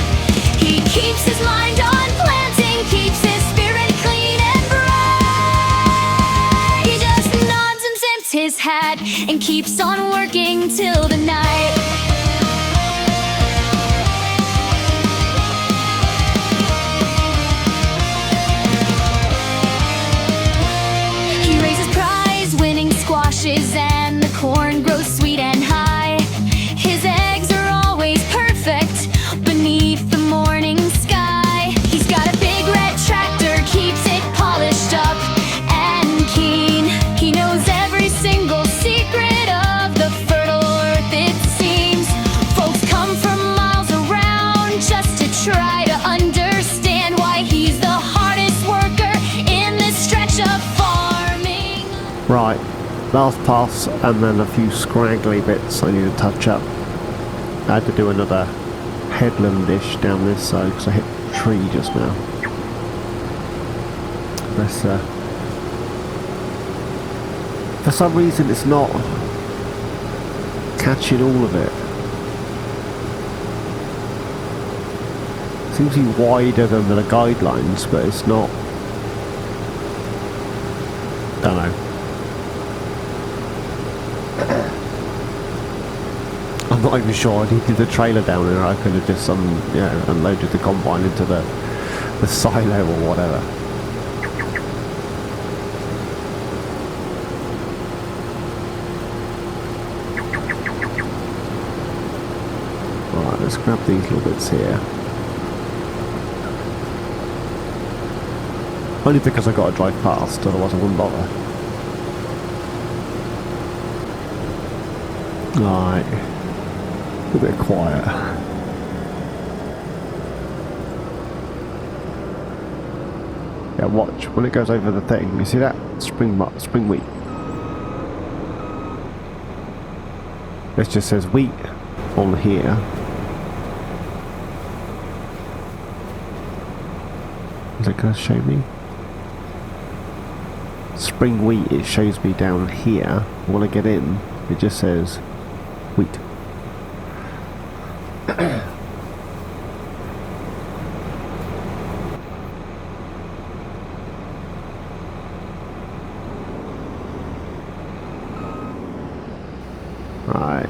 He keeps his mind on planting, keeps his spirit clean and bright. He just nods and tips his hat and keeps on working till the night. He raises prize-winning squashes and the corn grows sweet and high. His eggs are always perfect beneath the morning sky. He's got a big red tractor, keeps it polished up Right, last pass and then a few scraggly bits I need to touch up. I had to do another headland-ish down this side because I hit the tree just now. Let's, for some reason it's not catching all of it. Seems to be wider than the guidelines, but it's not. Don't know. I'm not even sure I needed the trailer down there. I could have just unloaded the combine into the silo or whatever. Right, let's grab these little bits here. Only because I got to drive past, otherwise I wouldn't bother. Right. A bit quiet. Yeah, watch when it goes over the thing. You see that spring wheat? It just says wheat on here. Is it going to show me? Spring wheat. It shows me down here. When I get in, it just says wheat. Right.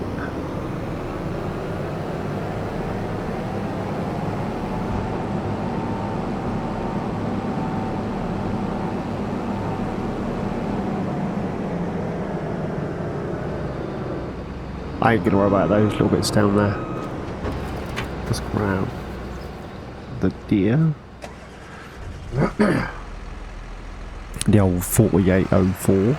I ain't gonna worry about those little bits down there. Let's grab the deer. The old 4804.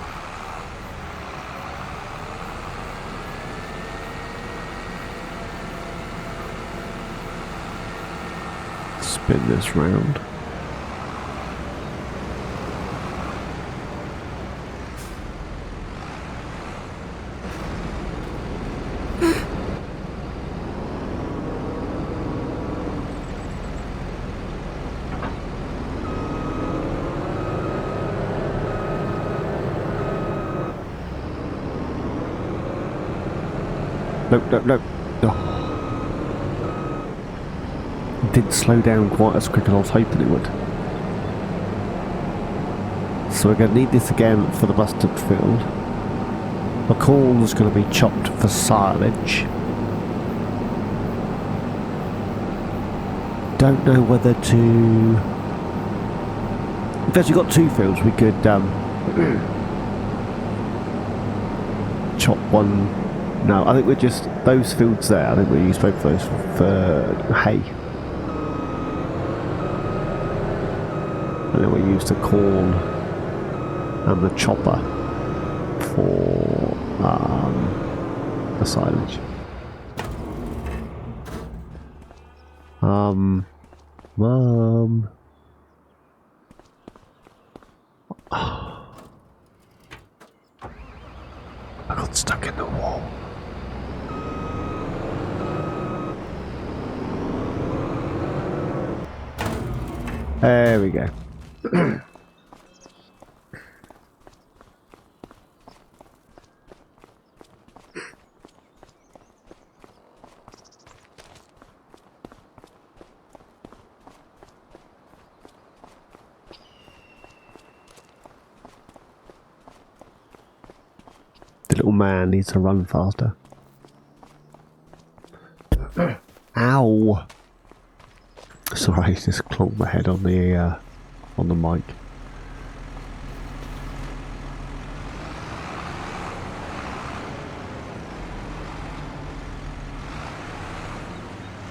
Spin this round. Nope. Oh. It didn't slow down quite as quick as I was hoping it would. So we're going to need this again for the mustard field. The corn is going to be chopped for silage. Don't know whether to... We've actually got two fields. We could chop one. No, I think we're just those fields there. I think we use both of those for hay. And then we use the corn and the chopper for the silage. Mum. I got stuck in the wall. There we go. The little man needs to run faster. Ow! Sorry, I just clonked my head on the mic.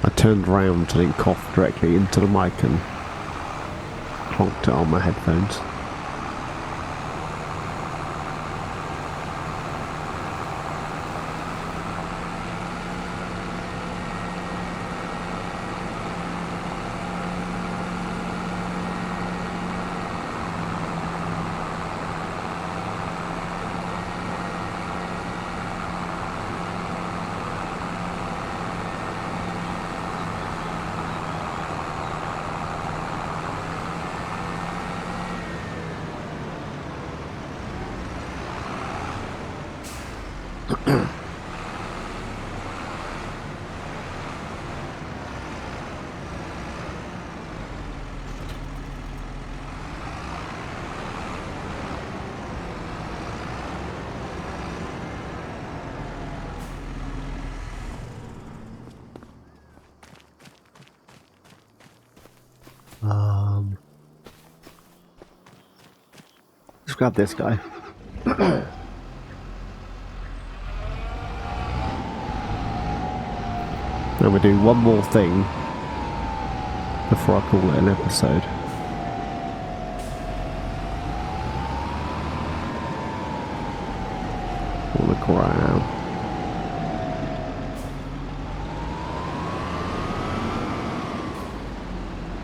I turned round to then cough directly into the mic and clonked it on my headphones. Let's grab this guy. And we do one more thing before I call it an episode. Look where I am.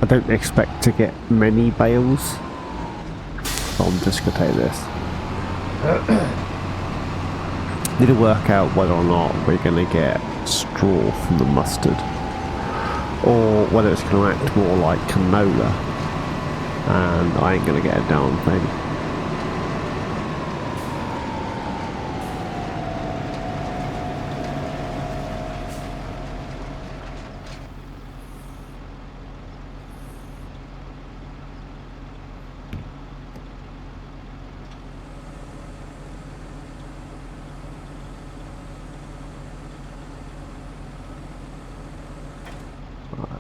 I don't expect to get many bales, so I'm just going to take this. Need to work out whether or not we're going to get straw from the mustard, or whether it's going to act more like canola, and I ain't going to get a damn thing.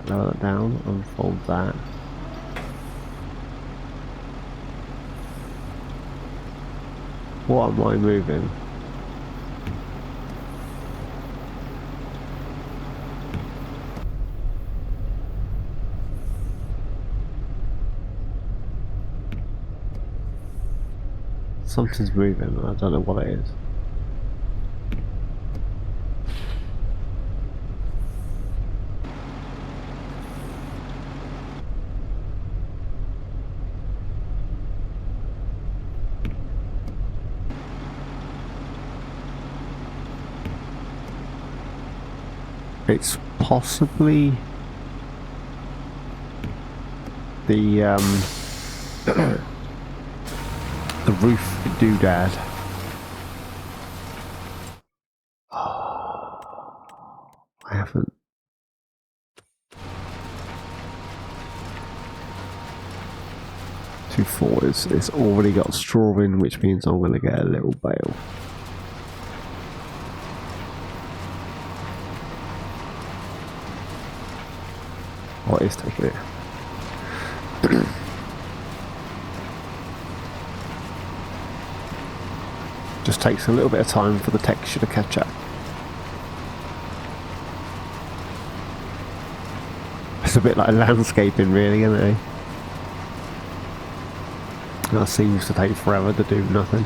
Lower that down, unfold that. What am I moving? Something's moving, I don't know what it is. It's possibly the roof doodad. I haven't. 2-4 it's already got straw in, which means I'm going to get a little bale. What is taking it? Just takes a little bit of time for the texture to catch up. It's a bit like landscaping, really, isn't it? That seems to take forever to do nothing.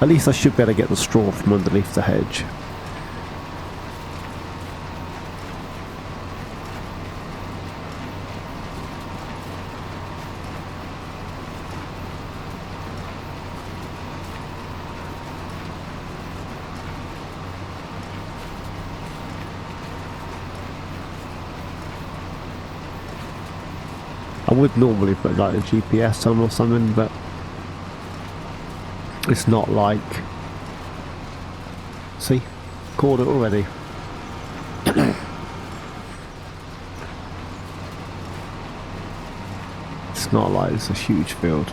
At least I should be able to get the straw from underneath the hedge. I would normally put like a GPS on or something, but it's not like... See? Caught it already. It's not like it's a huge field.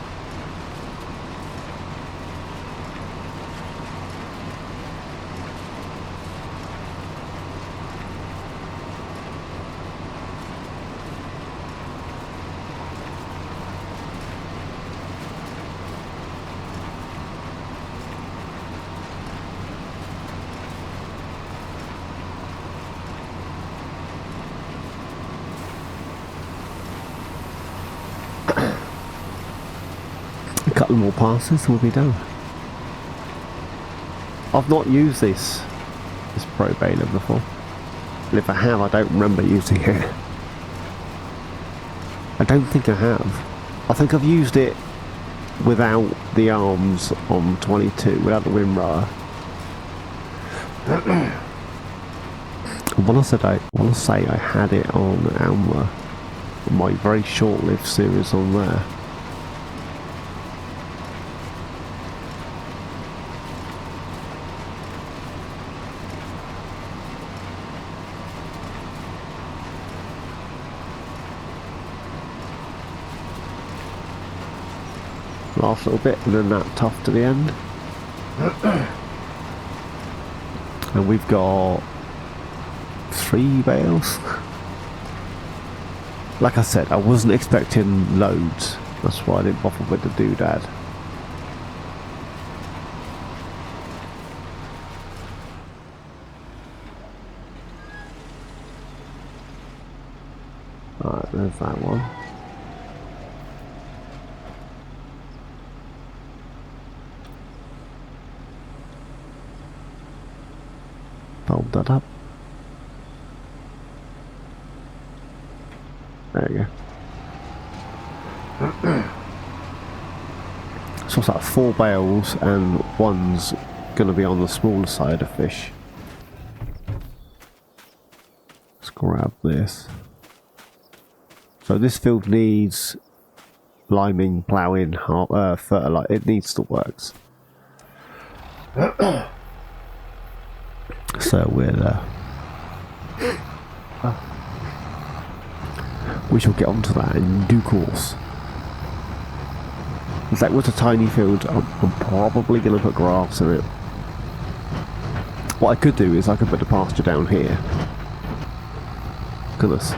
A couple more passes and we'll be done. I've not used this Pro Baler before, and if I have, I don't remember using it. I don't think I have. I think I've used it without the arms on 22, without the windrower. I want to say I had it on Alma, my very short-lived series on there. last little bit, and then that tough to the end. And we've got 3 bales. Like I said, I wasn't expecting loads. That's why I didn't bother with the doodad. Alright, there's that one. Fold that up. There you go. So what's that, 4 bales and one's going to be on the smaller side of fish. Let's grab this. So this field needs liming, ploughing, fertilizer. It needs the works. So we shall get onto that in due course. If that was a tiny field, I'm probably going to put grass in it. What I could do is I could put the pasture down here. Goodness.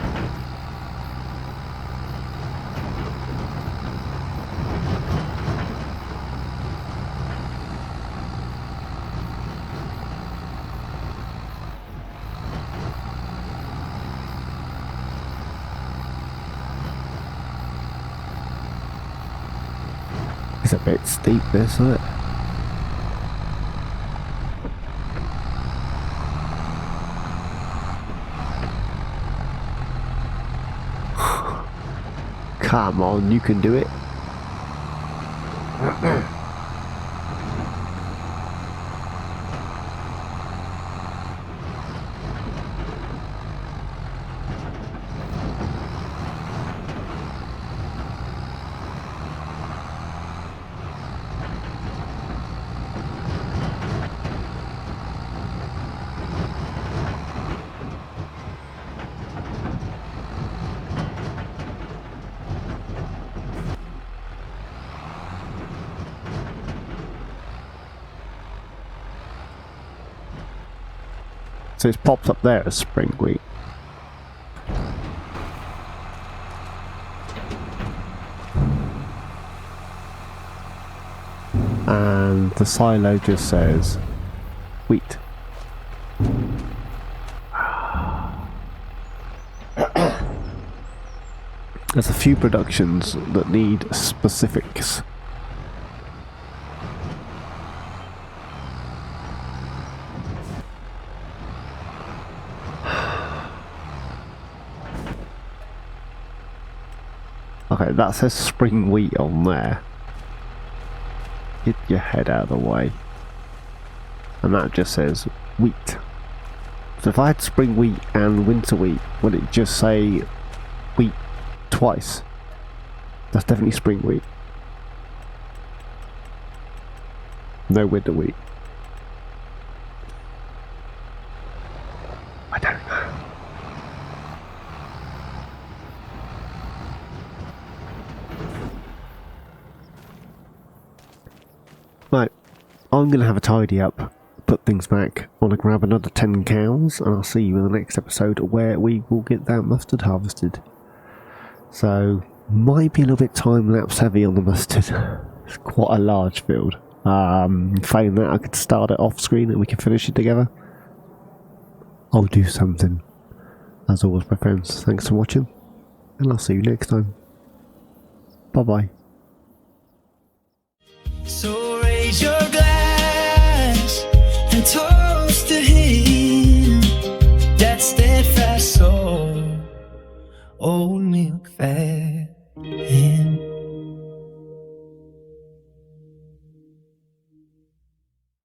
It's a bit steep, this, isn't it? Come on, you can do it. So it's popped up there as spring wheat. And the silo just says wheat. There's a few productions that need specifics. Okay, that says spring wheat on there. Get your head out of the way. And that just says wheat. So if I had spring wheat and winter wheat, would it just say wheat twice? That's definitely spring wheat. No winter wheat. I don't know. Right, I'm going to have a tidy up, put things back. I want to grab another 10 cows, and I'll see you in the next episode where we will get that mustard harvested. So, might be a little bit time-lapse heavy on the mustard. It's quite a large field. Failing that, I could start it off screen and we can finish it together. I'll do something. As always, my friends, thanks for watching, and I'll see you next time. Bye-bye. So raise your glass and toast to him, that steadfast soul, old MilkThatHen.